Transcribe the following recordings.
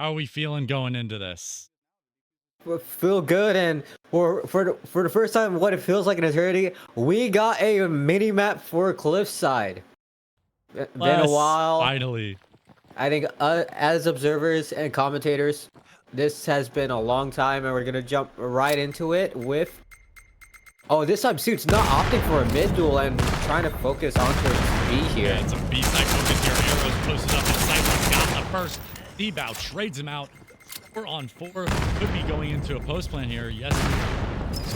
How are we feeling going into this? Feel good, and for the first time, what it feels like in eternity, we got a mini map for Cliffside. Been a while. Finally. I think as observers and commentators, this has been a long time, and we're gonna jump right into it with. Oh, this time Suit's not opting for a mid duel and trying to focus onto B here. Yeah, it's a B side focus here. Arrows posted up in sight. He's got the first. D-Bow trades him out. 4-on-4. Could be going into a post plan here. Yes,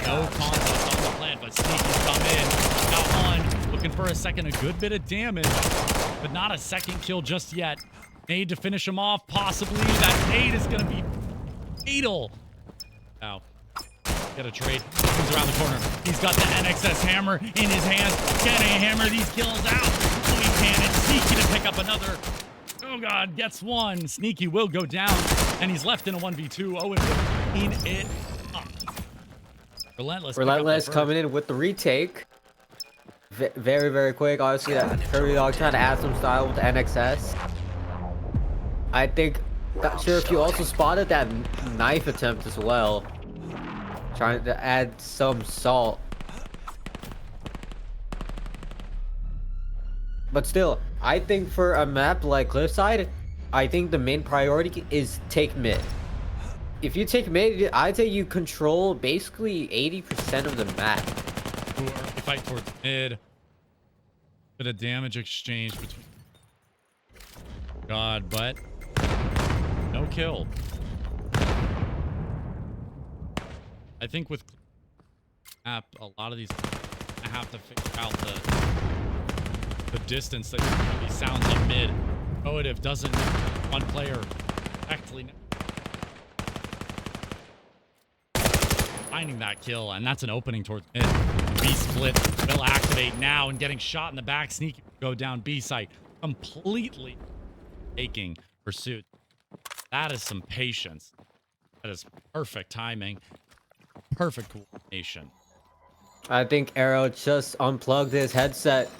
no contest on the plant, but Sneaky's come in. Got one. Looking for a second. A good bit of damage, but not a second kill just yet. Nade to finish him off. Possibly. That nade is going to be fatal. Now, get a trade. Comes around the corner. He's got the NXS hammer in his hands. Can he hammer these kills out? Oh, he can. And Sneaky to pick up another. Oh, God. Gets one. Sneaky will go down. And he's left in a 1v2. Owen will clean it up. Relentless coming in with the retake. Very, very quick. Obviously, that Kirby Dog trying to add some style with the NXS. I think, not sure if you also spotted that knife attempt as well. Trying to add some salt. But still, I think for a map like Cliffside, I think the main priority is take mid. If you take mid, I'd say you control basically 80% of the map. Fight towards mid. Bit of damage exchange between God, but no kill. I think with map, a lot of these I have to figure out the distance that he sounds on mid. Motive doesn't one player actually finding that kill, and that's an opening towards mid. B split will activate now, and getting shot in the back. Sneaky go down B site, completely taking pursuit. That is some patience. That is perfect timing, perfect coordination. I think Arrow just unplugged his headset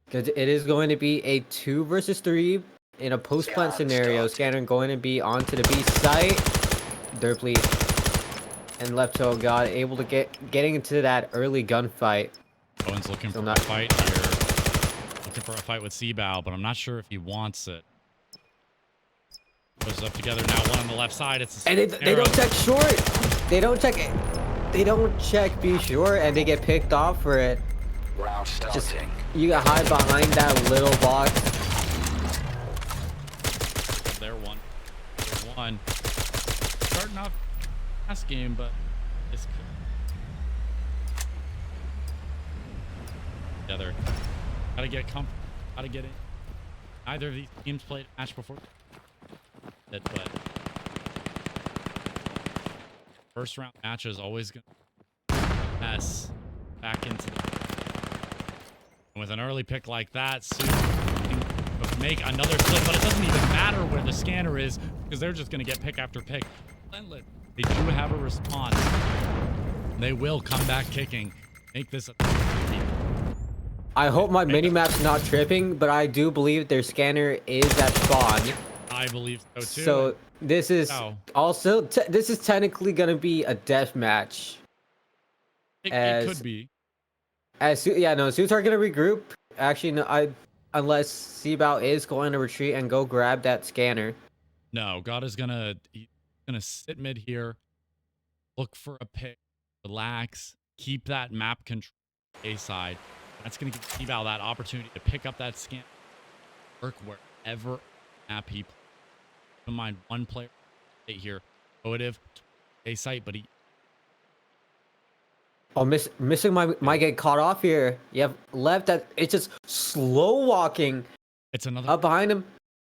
because it is going to be a 2 versus 3 in a post plant scenario. Scanner going to be onto the B site. Derply and Lepto got able to getting into that early gunfight. Owen's looking for a fight here. Looking for a fight with Seabow, but I'm not sure if he wants it. Goes up together now. One on the left side. It's and they don't check short. They don't check it. They don't check B short, and they get picked off for it. Just you got hide behind that little box. There one. Starting off last game, but this together. Gotta get comfortable. Gotta get in. Neither of these teams played a match before. But first round match is always gonna mess back into the. And with an early pick like that, Sue can make another clip, but it doesn't even matter where the scanner is because they're just gonna get pick after pick. They do have a response. They will come back kicking. Make this a... I hope my mini-map's not tripping, but I do believe their scanner is at spawn. I believe so too. So this is also... this is technically going to be a death match. It could be. Suits are going to regroup. Actually, no, unless Seabow is going to retreat and go grab that scanner. No, God is gonna sit mid here, look for a pick, relax, keep that map control A side. That's gonna give Seabow that opportunity to pick up that scan, work wherever map he plays. Keep in mind, one player here, Motive, A site, but he. Oh, missing might get caught off here. You have left that it's just slow walking. It's another up behind him.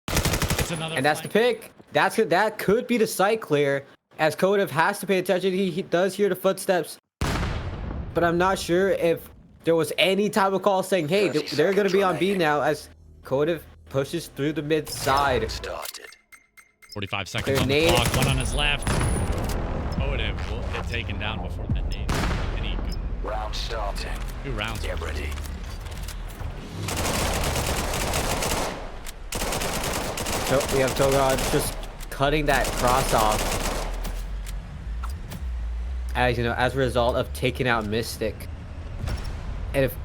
It's another. And that's the pick. That could be the site clear, as Kodev has to pay attention. He does hear the footsteps, but I'm not sure if there was any type of call saying, "Hey, they're going to be on B now." As Kodev pushes through the mid side. 45 seconds on the clock. One on his left. Kodev will get taken down before that nade. Round starting. 2 rounds. Get ready. So we have Togod just cutting that cross off. As you know, as a result of taking out Mystic. And if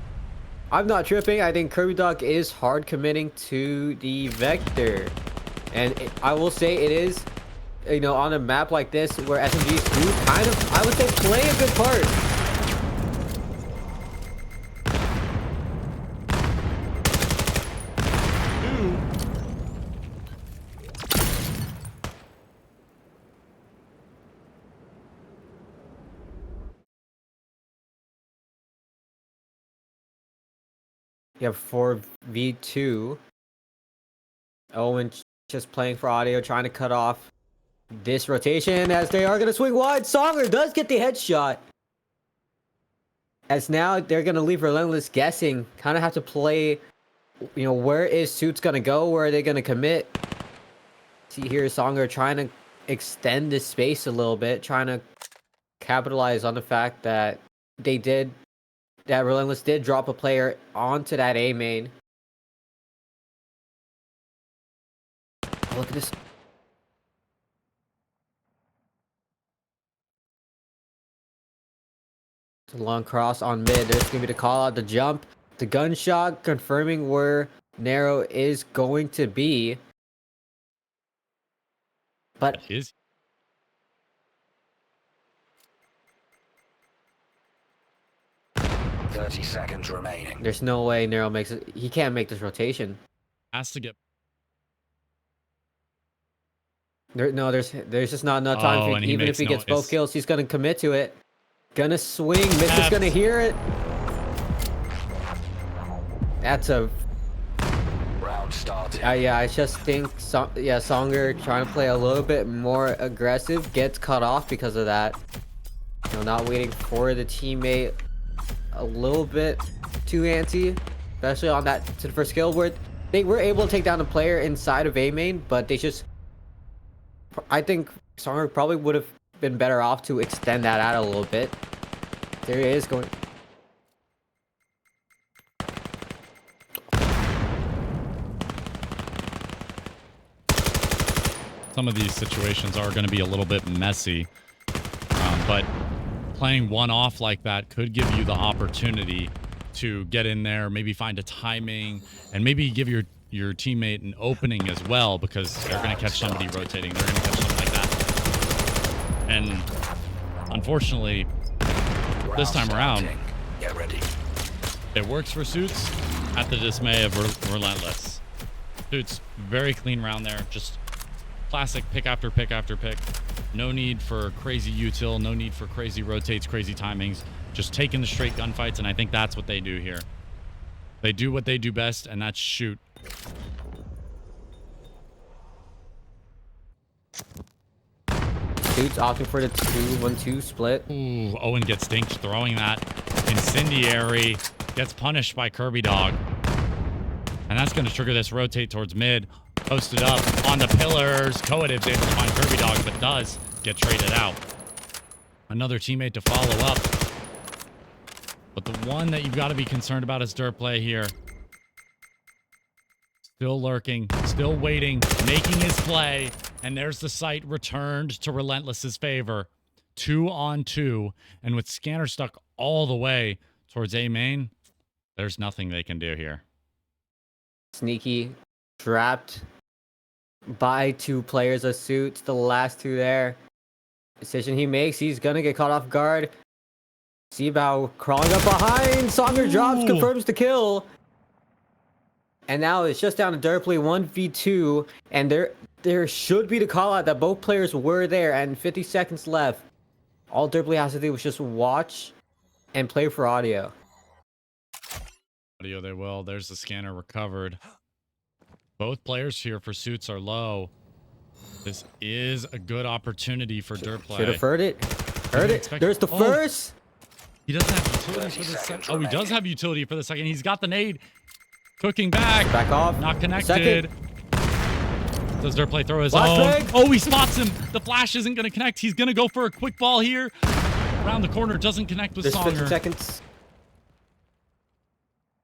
I'm not tripping, I think KirbyDog is hard committing to the Vector. And I will say it is, you know, on a map like this where SMGs do kind of, I would say, play a good part. You have 4v2. Owen just playing for audio, trying to cut off this rotation as they are going to swing wide. Songer does get the headshot. As now they're going to leave Relentless guessing. Kind of have to play, you know, where is Suits going to go? Where are they going to commit? See here, Songer trying to extend this space a little bit. Trying to capitalize on the fact that Relentless did drop a player onto that A main. Oh, look at this. It's a long cross on mid. There's going to be the call out, the jump, the gunshot, confirming where Narrow is going to be. But Is 30 seconds remaining. there's no way Narrow makes it. He can't make this rotation. has to get. There's just not enough time. Oh, and Even if he gets both kills, he's gonna commit to it. Gonna swing. Miss is gonna hear it. That's a. Round starting. Yeah, I just think Songer trying to play a little bit more aggressive gets cut off because of that. You know, not waiting for the teammate a little bit too antsy, especially on that to the first kill where they were able to take down a player inside of A main, but they just. I think Songer probably would have been better off to extend that out a little bit. There he is going. Some of these situations are going to be a little bit messy, but playing one off like that could give you the opportunity to get in there, maybe find a timing, and maybe give your teammate an opening as well, because they're going to catch somebody rotating. They're going to catch something like that. And unfortunately, this time around, Get ready. it works for Suits at the dismay of Relentless. Suits, very clean round there. Just classic pick after pick after pick. No need for crazy util, no need for crazy rotates, crazy timings. Just taking the straight gunfights, and I think that's what they do here. They do what they do best, and that's shoot. Suits opting for the 2-1-2 split. Ooh, Owen gets dinked throwing that incendiary. Gets punished by KirbyDog. And that's going to trigger this rotate towards mid. Posted up on the pillars. Coative's able to find KirbyDog, but does get traded out. Another teammate to follow up. But the one that you've got to be concerned about is Dirtplay here. Still lurking, still waiting, making his play. And there's the sight returned to Relentless's favor. 2-on-2. And with Scanner stuck all the way towards A main, there's nothing they can do here. Sneaky, trapped by two players of Suits, the last two there. Decision he makes, he's gonna get caught off guard. Seabow crawling up behind, Songer drops, confirms the kill. And now it's just down to Dirtplay 1v2, and there should be the call out that both players were there, and 50 seconds left. All Dirtplay has to do is just watch and play for audio. Audio, they will. There's the scanner recovered. Both players here for Suits are low. This is a good opportunity for Dirtplay. Should have heard it. Heard it. There's the first. He doesn't have utility for the second. Oh, he does have utility for the second. He's got the nade. Cooking back. Back off. Not connected. Does Dirtplay throw his Flashbang. own? Oh, he spots him. The flash isn't going to connect. He's going to go for a quick ball here. Around the corner. Doesn't connect with There's Songer. 50 seconds.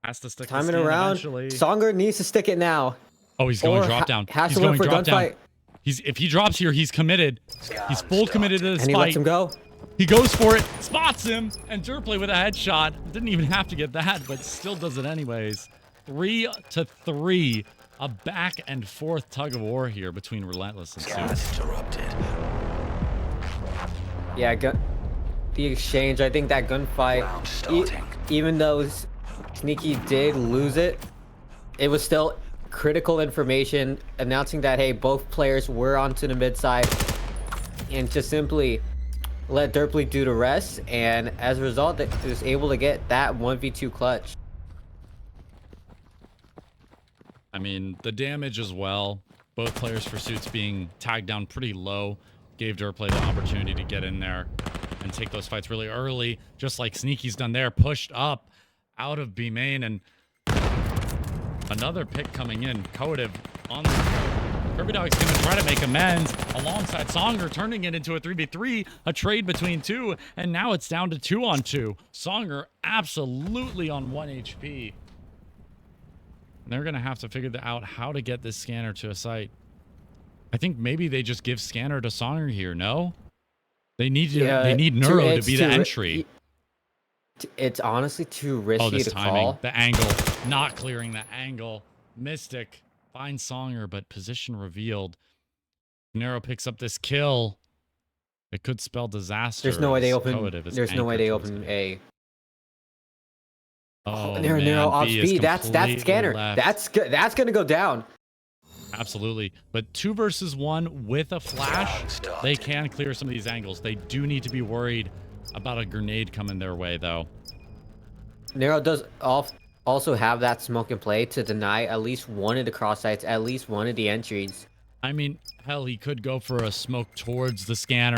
Has to stick Timing around. eventually. Songer needs to stick it now. Oh, he's going Or drop down. has He's to win going for drop down. gunfight. If he drops here, he's committed. He's full committed to this And he fight. lets him go. He goes for it, spots him, and Derplay with a headshot. Didn't even have to get that, but still does it anyways. 3-3. A back and forth tug of war here between Relentless and Suits. Interrupted. Yeah, the exchange. I think that gunfight, Round starting. even though Sneaky did lose it, it was still critical information announcing that, hey, both players were onto the mid side, and to simply let Derpley do the rest, and as a result, it was able to get that 1v2 clutch. I mean, the damage as well. Both players for Suits being tagged down pretty low gave Derplay the opportunity to get in there and take those fights really early, just like Sneaky's done there, pushed up out of B main, and another pick coming in. Coative on the Kirby Dog's gonna try to make amends alongside Songer, turning it into a 3v3, a trade between two, and now it's down to 2-on-2. Songer absolutely on 1 HP. They're gonna have to figure out how to get this scanner to a site. I think maybe they just give scanner to Songer here. No, they need they need Neuro to be the entry. It's honestly too risky Oh, this to timing, call. the angle, not clearing the angle. Mystic finds Songer, but position revealed. Nero picks up this kill. It could spell disaster. There's no way they as open. Coative is There's no way anchored they towards open it. A. Oh, Nero man, off B is B. That's completely scanner. left. That's gonna go down. Absolutely. But 2 versus 1 with a flash, they can clear some of these angles. They do need to be worried about a grenade coming their way, though. Nero does also have that smoke in play to deny at least one of the cross sites, at least one of the entries. I mean, hell, he could go for a smoke towards the scanner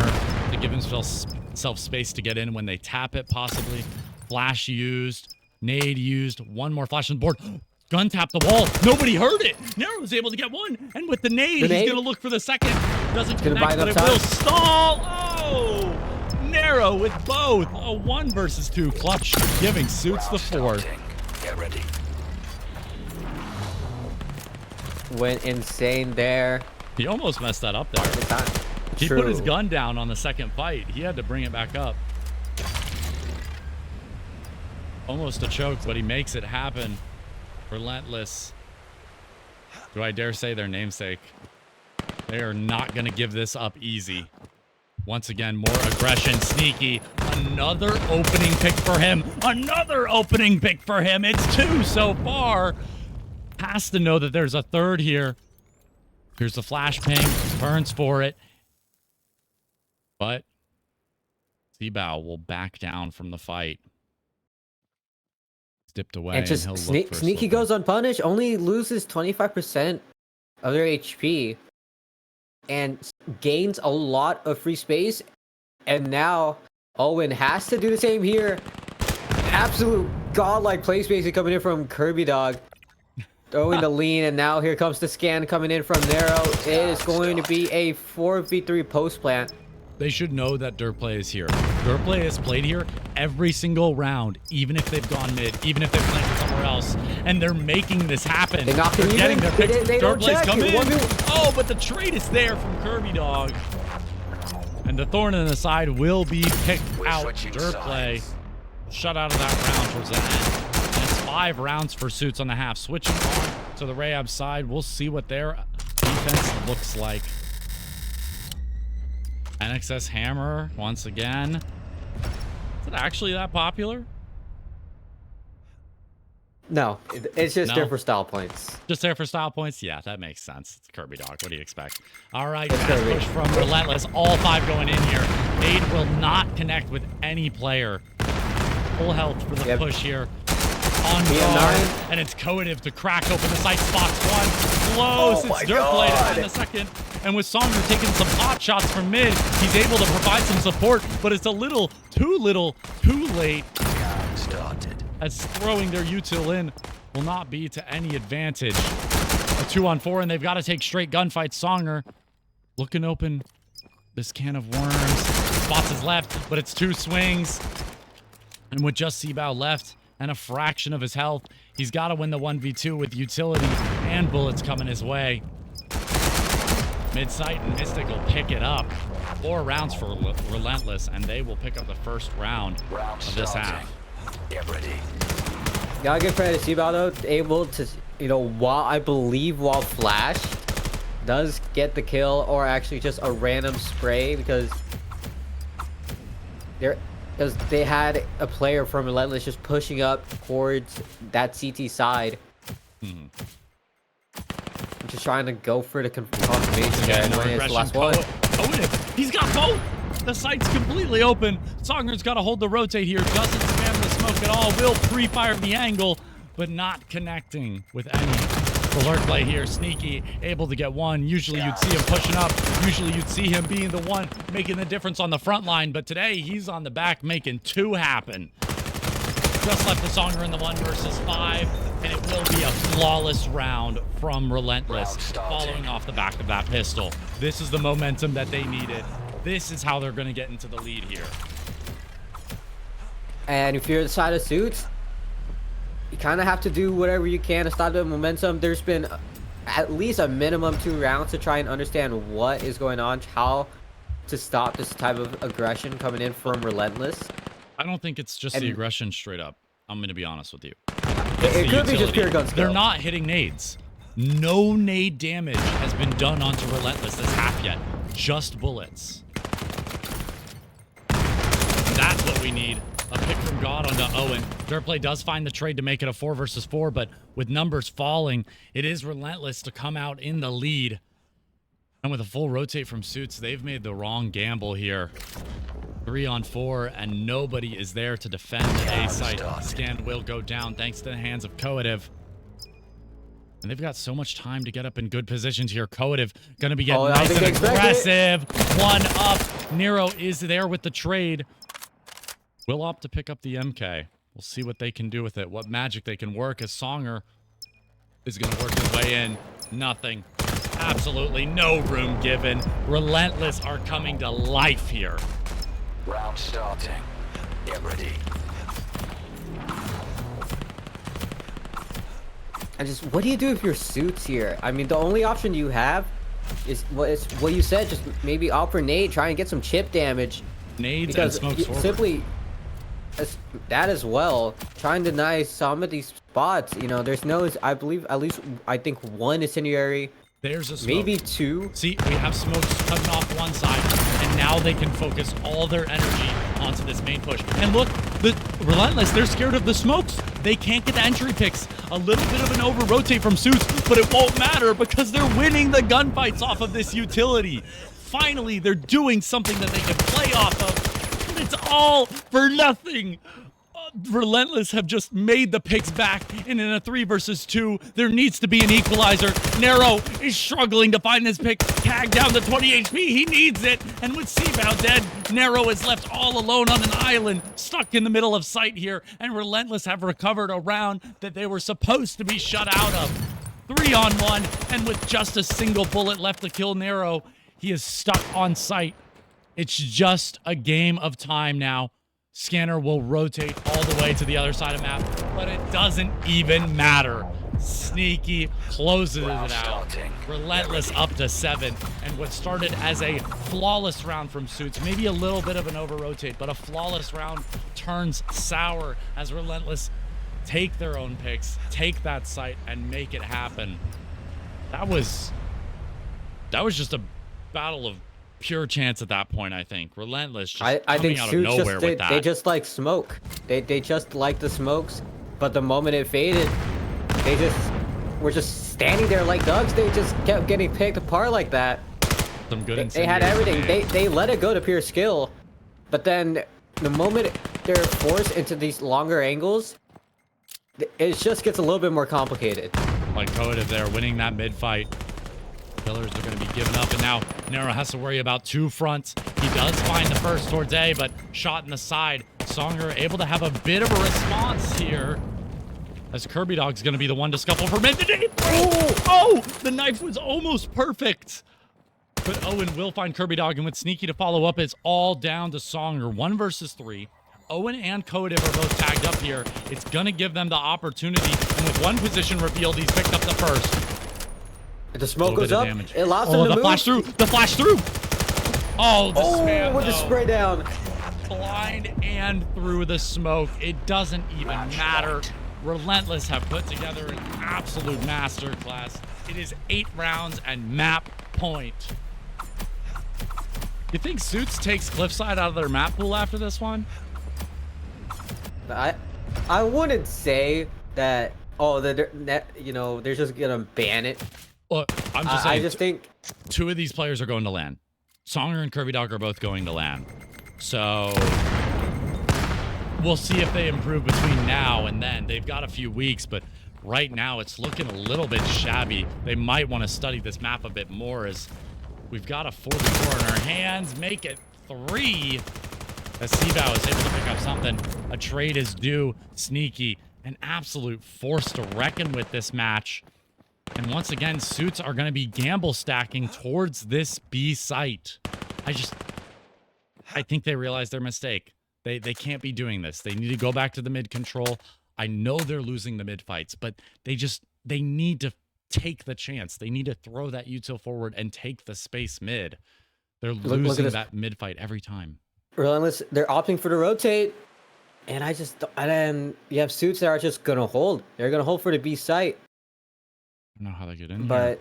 to give himself space to get in when they tap it, possibly. Flash used. Nade used. One more flash on the board. Gun tap the wall. Nobody heard it. Nero was able to get one. And with the nade, he's going to look for the second. Doesn't connect, but it will stall. Oh! Nero with both. A 1 versus 2 clutch, giving Suits the fourth. Get ready. Went insane there. He almost messed that up there. He put his gun down on the second fight. He had to bring it back up. Almost a choke, but he makes it happen. Relentless. Do I dare say their namesake? They are not going to give this up easy. Once again, more aggression. Sneaky. Another opening pick for him. Another opening pick for him. It's 2 so far. Has to know that there's a third here. Here's the flash ping. Burns for it. But Seabow will back down from the fight. Dipped away, And just he'll look for Sneaky goes unpunished, only loses 25% of their HP and gains a lot of free space. And now Owen has to do the same here. Absolute godlike play spacing coming in from Kirby Dog. Throwing the lean, and now here comes the scan coming in from Nero. It is going to be a 4v3 post plant. They should know that Derplay is here. Derplay has played here every single round, even if they've gone mid, even if they've played somewhere else, and they're making this happen. They knocked him They're getting even. their picks. They don't Derplay's check come it. in. Oh, but the trade is there from Kirby Dog. And the thorn in the side will be picked out. Derplay shut out of that round towards the end. And it's 5 rounds for Suits on the half. Switching on to the Rayab side. We'll see what their defense looks like. NXS Hammer once again. Is it actually that popular? No, it's just No? there for style points. Just there for style points? Yeah, that makes sense. It's Kirby Dog. What do you expect? All right, It's fast Kirby. push from Relentless. All 5 going in here. Nade will not connect with any player. Full health for the push here. On guard, and it's Coative to crack open the site. Spots one. Close. It's Derplay to find the second. And with Songer taking some pot shots from mid, he's able to provide some support, but it's a little, too late. Started. As throwing their util in will not be to any advantage. A 2-on-4, and they've got to take straight gunfight. Songer looking open this can of worms. Spots his left, but it's 2 swings. And with just Seabow left and a fraction of his health, he's got to win the 1v2 with utility and bullets coming his way. Midsight and Mystic will pick it up. 4 rounds for Relentless, and they will pick up the first round of this half. Get ready. Gotta give credit to Seabow though, able to, you know, while Flash does get the kill, or actually just a random spray, because they had a player from Relentless just pushing up towards that CT side. Just trying to go for the confirmation there, and it's the last one. He's got both. The site's completely open. Songer's got to hold the rotate here. Doesn't spam the smoke at all. Will pre-fire the angle, but not connecting with any. The lurk play here. Sneaky, able to get one. Usually you'd see him pushing up. Usually you'd see him being the one making the difference on the front line. But today he's on the back making 2 happen. Just left the Songer in the 1 versus 5. And it will be a flawless round from Relentless, following off the back of that pistol. This is the momentum that they needed. This is how they're going to get into the lead here. And if you're the side of Suits, you kind of have to do whatever you can to stop the momentum. There's been at least a minimum 2 rounds to try and understand what is going on, how to stop this type of aggression coming in from Relentless. I don't think it's just the aggression straight up. I'm going to be honest with you. It could be just pure gun skill. They're not hitting nades. No nade damage has been done onto Relentless this half yet. Just bullets. That's what we need. A pick from God onto Owen. Dirtplay does find the trade to make it a 4 versus 4, but with numbers falling, it is Relentless to come out in the lead. And with a full rotate from Suits, they've made the wrong gamble here. 3 on 4, and nobody is there to defend the A site. Scan will go down thanks to the hands of Coative. And they've got so much time to get up in good positions here. Coative gonna be getting nice and aggressive. 1 up. Nero is there with the trade. Will opt to pick up the MK. We'll see what they can do with it. What magic they can work, as Songer is gonna work his way in. Nothing. Absolutely no room given. Relentless are coming to life here. Round starting. Get ready. And just, what do you do if your Suits here? I mean, the only option you have is what you said. Just maybe opt for nade, try and get some chip damage. Nades and smokes forward. Simply that as well. Try and deny some of these spots. You know, there's no, I believe, at least I think 1 incendiary. There's a smoke. Maybe 2. See, we have smokes cutting off one side, and now they can focus all their energy onto this main push. And look, the Relentless, they're scared of the smokes. They can't get the entry picks. A little bit of an over-rotate from Suits, but it won't matter because they're winning the gunfights off of this utility. Finally, they're doing something that they can play off of, but it's all for nothing. Relentless have just made the picks back, and in a 3 versus 2, there needs to be an equalizer. Nero is struggling to find this pick. Tag down to 20 HP. He needs it. And with Seabow dead, Nero is left all alone on an island, stuck in the middle of sight here. And Relentless have recovered a round that they were supposed to be shut out of. 3 on 1, and with just a single bullet left to kill Nero, he is stuck on sight. It's just a game of time now. Scanner will rotate all the way to the other side of the map, but it doesn't even matter. Sneaky closes it out. Relentless up to 7, and what started as a flawless round from Suits, maybe a little bit of an over-rotate, but a flawless round turns sour as Relentless take their own picks, take that site, and make it happen. That was just a battle of pure chance at that point. I think Relentless just I think out of nowhere with that. They just like smoke. They just like the smokes, but the moment it faded, they just were just standing there like dogs. They just kept getting picked apart like that. Some good. They had everything. They let it go to pure skill, but then the moment they're forced into these longer angles, it just gets a little bit more complicated. Like Coative there winning that mid fight. Pillars are going to be given up, and now Nero has to worry about 2 fronts. He does find the first towards A, but shot in the side. Songer able to have a bit of a response here, as Kirby Dog's going to be the one to scuffle for mid. Oh, the knife was almost perfect. But Owen will find Kirby Dog, and with Sneaky to follow up, it's all down to Songer. 1 versus 3. Owen and Coative are both tagged up here. It's going to give them the opportunity, and with 1 position revealed, he's picked up the first. The smoke goes bit of up. damage. It allows Oh, him to the move. flash through. The flash through. Oh, the spam, with the though. spray down. Blind and through the smoke. It doesn't even matter. Relentless have put together an absolute masterclass. It is 8 rounds and map point. You think Suits takes Cliffside out of their map pool after this one? I wouldn't say that. Oh, that you know they're just gonna ban it. Look, I'm just saying. I just think 2 of these players are going to LAN. Songer and Kirby Dog are both going to LAN. So we'll see if they improve between now and then. They've got a few weeks, but right now it's looking a little bit shabby. They might want to study this map a bit more as we've got a 4v4 in our hands. Make it 3. As Seabow is able to pick up something. A trade is due. Sneaky. An absolute force to reckon with this match. And once again, Suits are going to be gamble stacking towards this B site. I think they realize their mistake. They can't be doing this. They need to go back to the mid control. I know they're losing the mid fights, but they need to take the chance. They need to throw that util forward and take the space mid. They're losing that mid fight every time. Relentless, they're opting for the rotate, and then you have Suits that are just gonna hold. They're gonna hold for the B site. I don't know how they get in but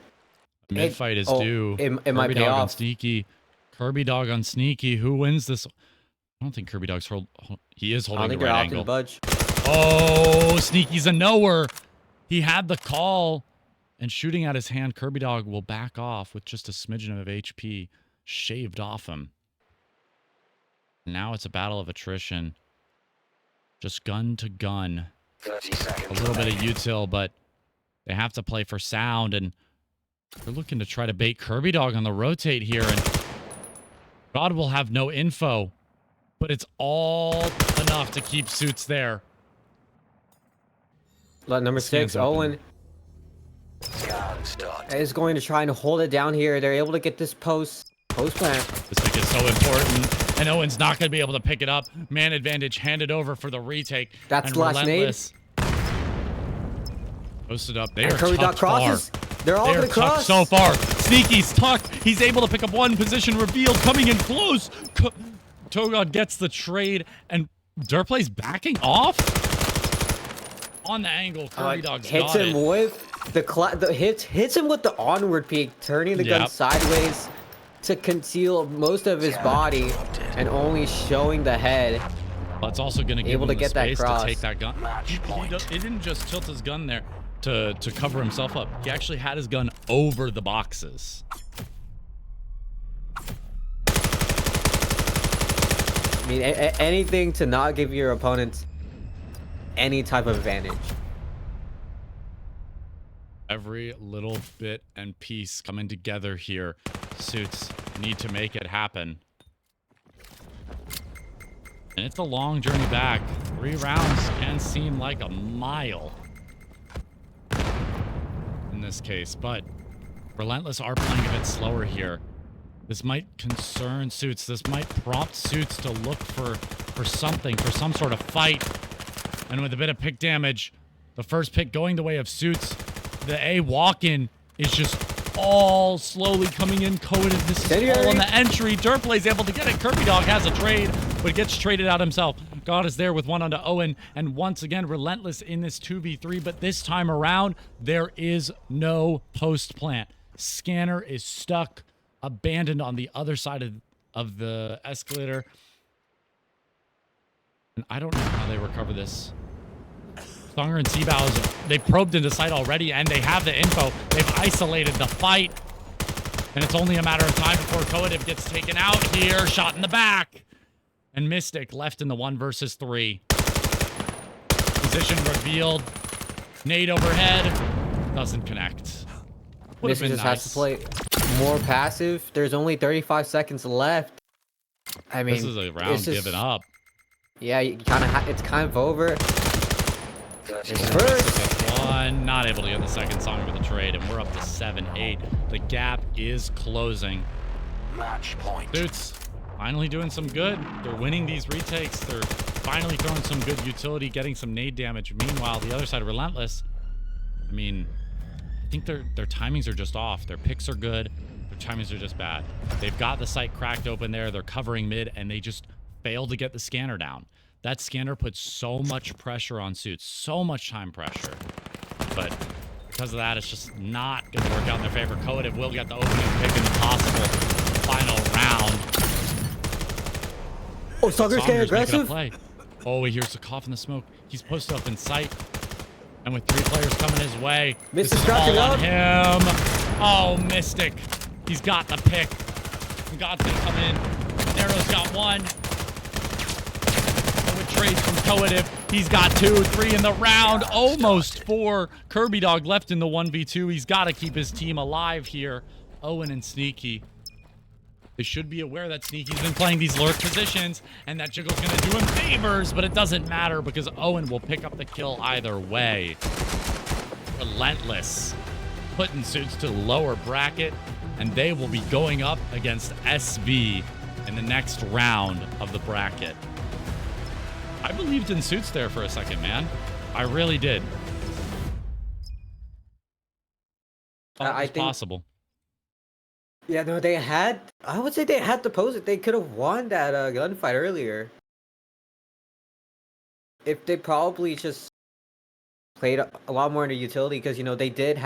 here. Mid fight is due. It might pay off. Sneaky. Kirby Dog on Sneaky. Who wins this? I don't think Kirby Dog's he is holding the right angle. Budge. Oh, Sneaky's a knower. He had the call and shooting at his hand. Kirby Dog will back off with just a smidgen of HP shaved off him. Now it's a battle of attrition. Just gun to gun. 30 seconds. A little bit of util, but they have to play for sound, and they're looking to try to bait Kirby Dog on the rotate here, and God will have no info, but it's all enough to keep Suits there. Number 6, Owen is going to try and hold it down here. They're able to get this post plant. This pick is so important, and Owen's not going to be able to pick it up. Man advantage handed over for the retake. That's the last nade. Posted up. They and are Kirby Dog crosses. They're all going to cross. So far. Sneaky's tucked. He's able to pick up one position. Revealed coming in close. Togod gets the trade, and Durplay's backing off on the angle. Kirby Dog's hits got him it. with the hits him with the onward peek, turning the gun sideways to conceal most of his body and only showing the head. That's also going to give him the space to take that gun. He didn't just tilt his gun there to cover himself up. He actually had his gun over the boxes. I mean, anything to not give your opponents any type of advantage. Every little bit and piece coming together here. Suits need to make it happen. And it's a long journey back. 3 rounds can seem like a mile in this case, but Relentless are playing a bit slower here. This might concern Suits. This might prompt Suits to look for something, for some sort of fight. And with a bit of pick damage, the first pick going the way of Suits, the A walk-in is just all slowly coming in. Coded. This is all on the entry. Durplay's able to get it. Kirby Dog has a trade, but gets traded out himself. God is there with one onto Owen, and once again, Relentless in this 2v3, but this time around, there is no post plant. Scanner is stuck, abandoned on the other side of the escalator. And I don't know how they recover this. Songer and Seabows, they probed into site already, and they have the info. They've isolated the fight. And it's only a matter of time before Coative gets taken out here. Shot in the back. And Mystic left in the 1 versus 3. Position revealed. Nade overhead. Doesn't connect. Mystic just has to play more passive. There's only 35 seconds left. I mean, this is a round given up. Yeah, you it's kind of over. First one, not able to get the second song with the trade, and we're up to 7-8. The gap is closing. Match point. Suits finally doing some good. They're winning these retakes. They're finally throwing some good utility, getting some nade damage. Meanwhile, the other side, Relentless, I mean, think their timings are just off. Their picks are good. Their timings are just bad. They've got the site cracked open there. They're covering mid, and they just fail to get the scanner down. That scanner puts so much pressure on Suits, so much time pressure. But because of that, it's just not going to work out in their favor. Coative will get the opening pick in the possible final round. Oh, Stalker's getting Saunders making a aggressive. play. Oh, he hears the cough in the smoke. He's posted up in sight. And with 3 players coming his way, Mystic this is crouching all on up. him. Oh, Mystic. He's got the pick. God's going to come in. Nero's got 1. And with trades from Coative, he's got 2, 3 in the round. Almost 4. Kirby Dog left in the 1v2. He's got to keep his team alive here. Owen and Sneaky. They should be aware that Sneaky's been playing these lurk positions and that Jiggle's going to do him favors, but it doesn't matter because Owen will pick up the kill either way. Relentless. Putting Suits to the lower bracket, and they will be going up against SV in the next round of the bracket. I believed in Suits there for a second, man. I really did. Thought it was possible. Yeah, no, they had. I would say they had to pose it. They could have won that gunfight earlier. If they probably just played a lot more in the utility, because you know they did